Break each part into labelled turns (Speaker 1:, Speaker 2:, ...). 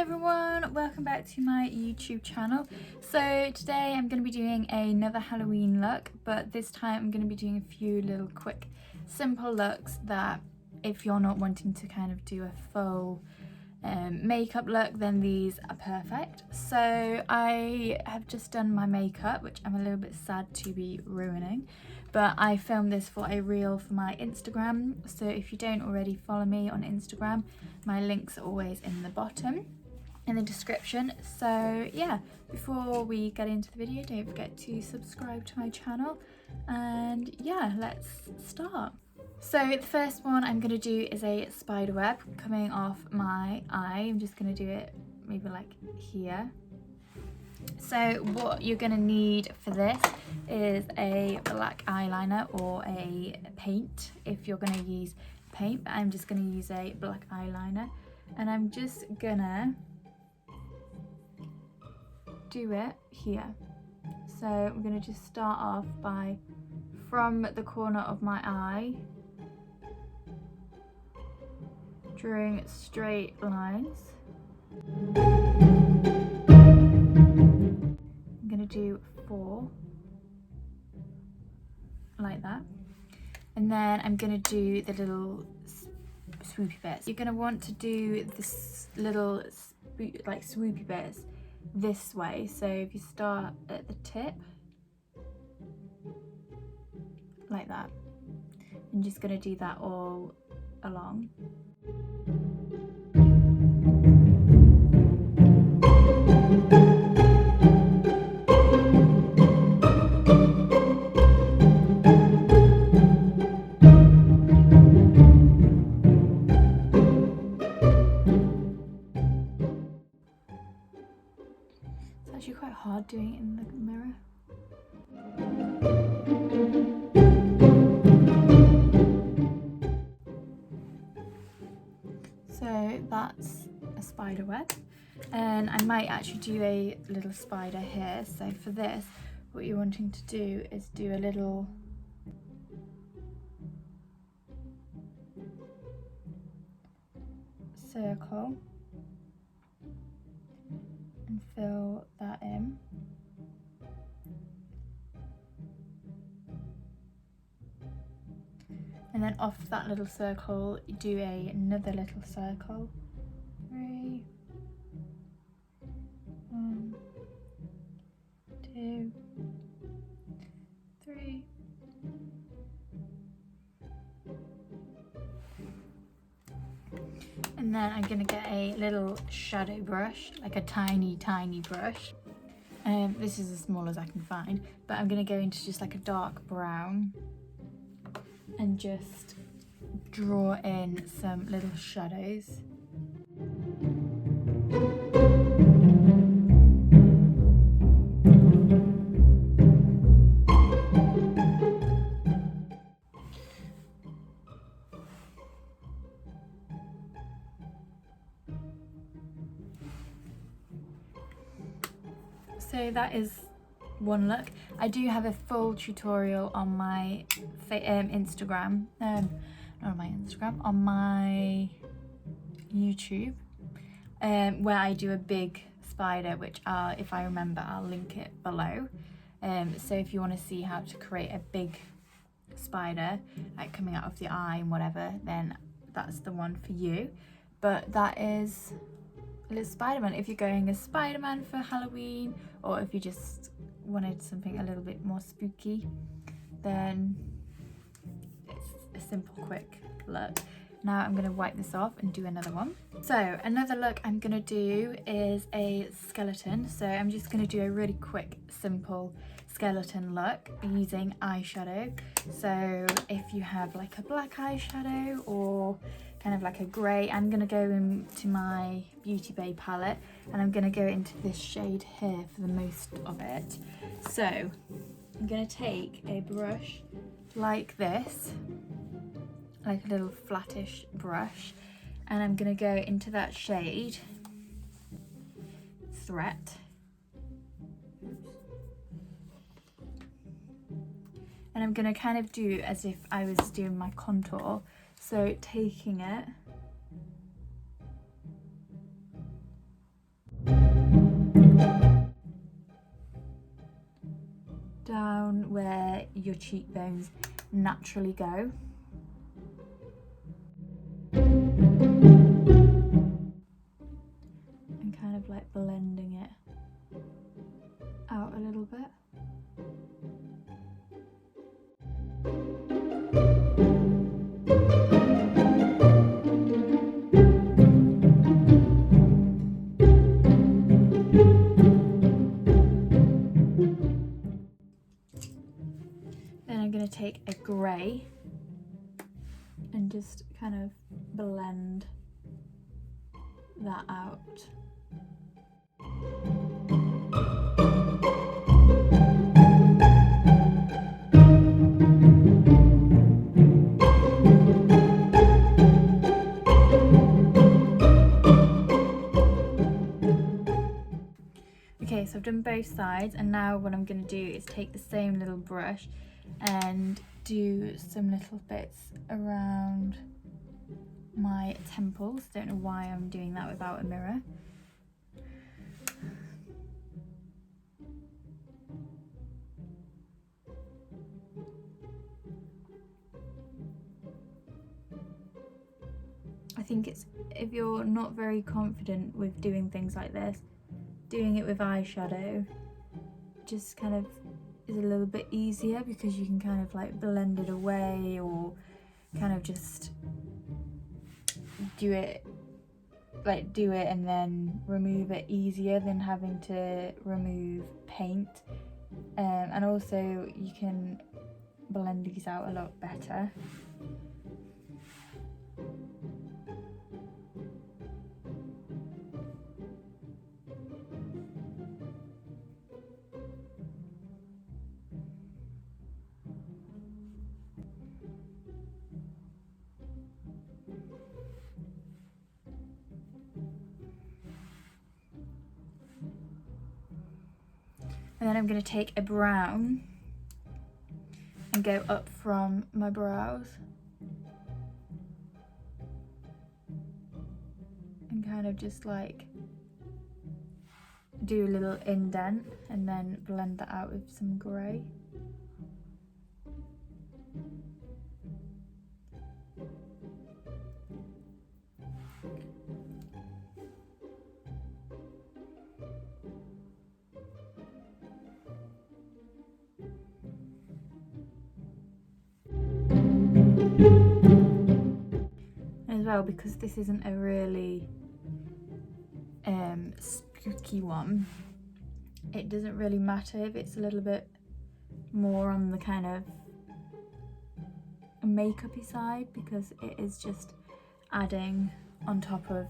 Speaker 1: everyone, welcome back to my YouTube channel. So today I'm going to be doing another Halloween look, but this time I'm going to be doing a few little quick simple looks that if you're not wanting to kind of do a full makeup look, then these are perfect. So I have just done my makeup, which I'm a little bit sad to be ruining, but I filmed this for a reel for my Instagram. So if you don't already follow me on Instagram, my links are always in the bottom in the description. So yeah, before we get into the video, don't forget to subscribe to my channel, and yeah, let's start. So the first one I'm going to do is a spider web coming off my eye. I'm just going to do it maybe like here. So what you're going to need for this is a black eyeliner or a paint if you're going to use paint, but I'm just going to use a black eyeliner, and I'm just going to do it here. So I'm going to just start off by from the corner of my eye, drawing straight lines. I'm going to do 4 like that, and then I'm going to do the little swoopy bits. You're going to want to do this little like swoopy bits this way. So if you start at the tip like that, I'm just going to do that all along. It's actually quite hard doing it in the mirror. So that's a spider web, and I might actually do a little spider here. So for this, what you're wanting to do is do a little circle and fill that in. And then off that little circle, you do another little circle. 3, 1, 2, 3. And then I'm gonna get a little shadow brush, like a tiny brush. This is as small as I can find, but I'm gonna go into just like a dark brown and just draw in some little shadows. So that is one look. I do have a full tutorial on my Instagram, not on my Instagram, on my YouTube, where I do a big spider, which if I remember, I'll link it below. So if you want to see how to create a big spider, like coming out of the eye and whatever, then that's the one for you. But that is a little Spider-Man. If you're going as Spider-Man for Halloween, or if you just wanted something a little bit more spooky, then it's a simple, quick look. Now I'm going to wipe this off and do another one. So another look I'm going to do is a skeleton. So I'm just going to do a really quick, simple skeleton look using eyeshadow. So if you have like a black eyeshadow or kind of like a grey, I'm going to go into my Beauty Bay palette, and I'm going to go into this shade here for the most of it. So I'm going to take a brush like this, like a little flattish brush, and I'm going to go into that shade Threat, and I'm going to kind of do as if I was doing my contour. So taking it down where your cheekbones naturally go. And kind of like blending it out a little bit. Then I'm going to take a grey and just kind of blend that out. Okay, so I've done both sides, and now what I'm going to do is take the same little brush and do some little bits around my temples. Don't know why I'm doing that without a mirror. I think it's, if you're not very confident with doing things like this, doing it with eyeshadow just kind of is a little bit easier, because you can kind of like blend it away, or kind of just do it and then remove it easier than having to remove paint. And also you can blend these out a lot better. And then I'm going to take a brown and go up from my brows and kind of just like do a little indent, and then blend that out with some grey. As well, because this isn't a really spooky one, it doesn't really matter if it's a little bit more on the kind of makeup-y side, because it is just adding on top of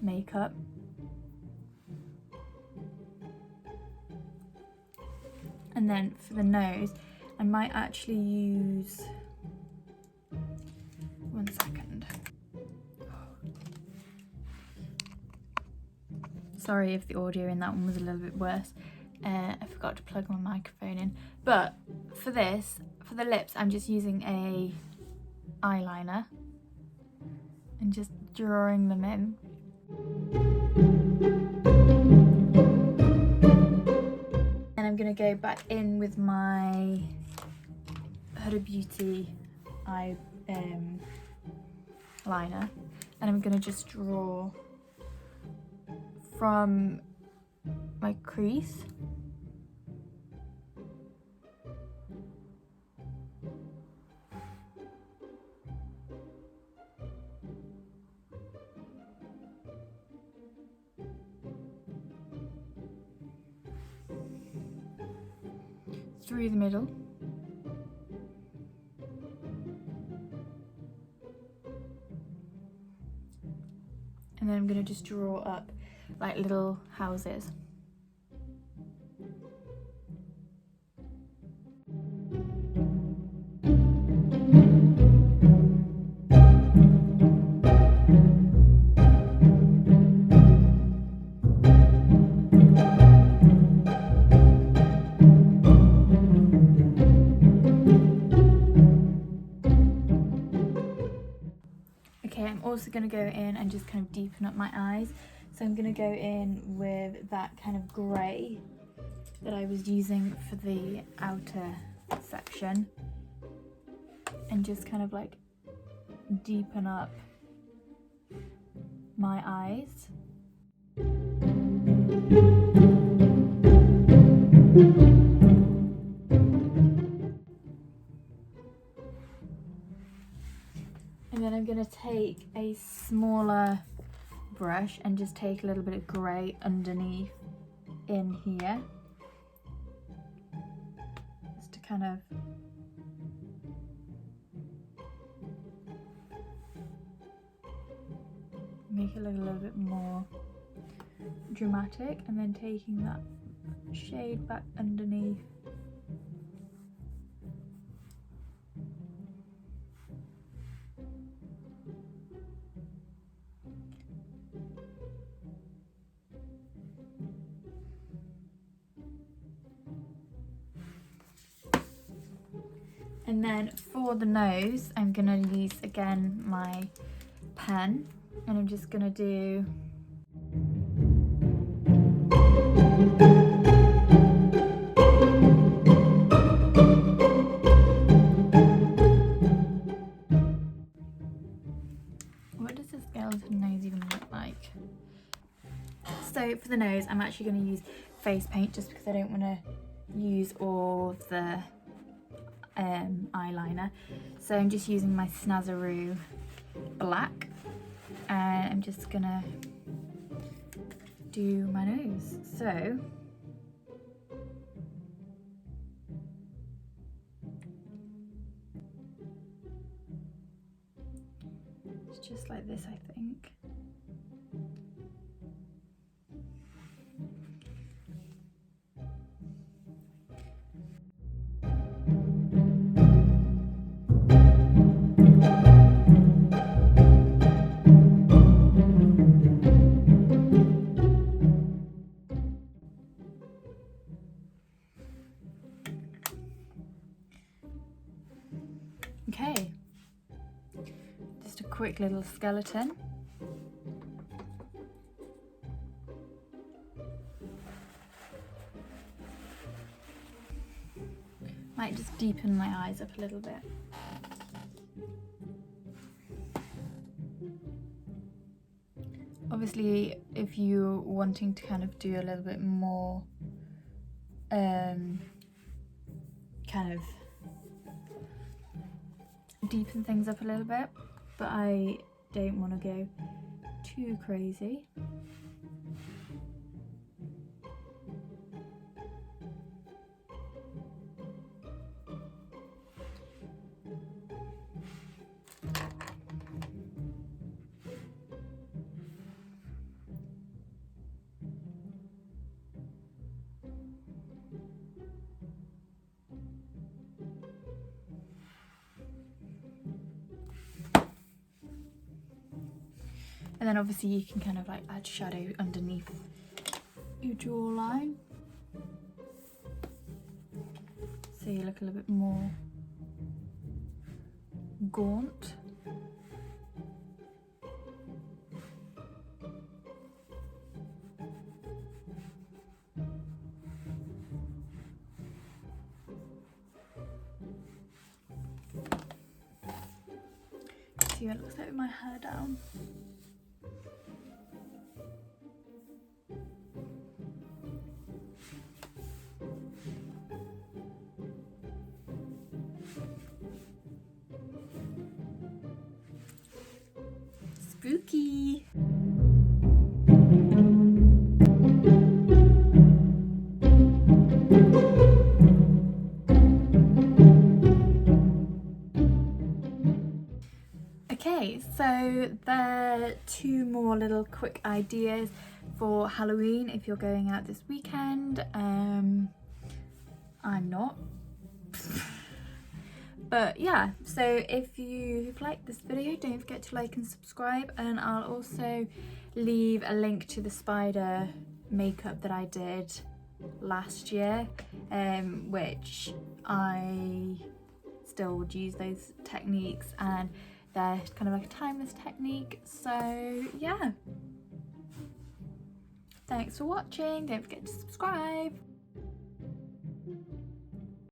Speaker 1: makeup. And then for the nose, I might actually use, one second. Sorry if the audio in that one was a little bit worse. I forgot to plug my microphone in. But for this, for the lips, I'm just using a eyeliner and just drawing them in. And I'm gonna go back in with my Huda Beauty eye liner, and I'm gonna just draw from my crease through the middle. And then I'm going to just draw up like little houses. Okay, I'm also going to go in and just kind of deepen up my eyes. So I'm going to go in with that kind of grey that I was using for the outer section and just kind of like deepen up my eyes. And then I'm going to take a smaller brush and just take a little bit of grey underneath in here, just to kind of make it look a little bit more dramatic, and then taking that shade back underneath. And then for the nose, I'm gonna use again my pen, and I'm just gonna do what does this skeleton nose even look like? So for the nose, I'm actually going to use face paint just because I don't want to use all the eyeliner. So I'm just using my Snazzaroo black, and I'm just going to do my nose. So it's just like this, I think. Okay, just a quick little skeleton. Might just deepen my eyes up a little bit. Obviously, if you're wanting to kind of do a little bit more kind of deepen things up a little bit, but I don't want to go too crazy. And then obviously you can kind of like add shadow underneath your jawline, so you look a little bit more gaunt. See what it looks like with my hair down. Spooky. Okay, so there are two more little quick ideas for Halloween if you're going out this weekend. I'm not. But yeah, so if you've liked this video, don't forget to like and subscribe, and I'll also leave a link to the spider makeup that I did last year, which I still would use those techniques, and they're kind of like a timeless technique. So yeah, thanks for watching, don't forget to subscribe.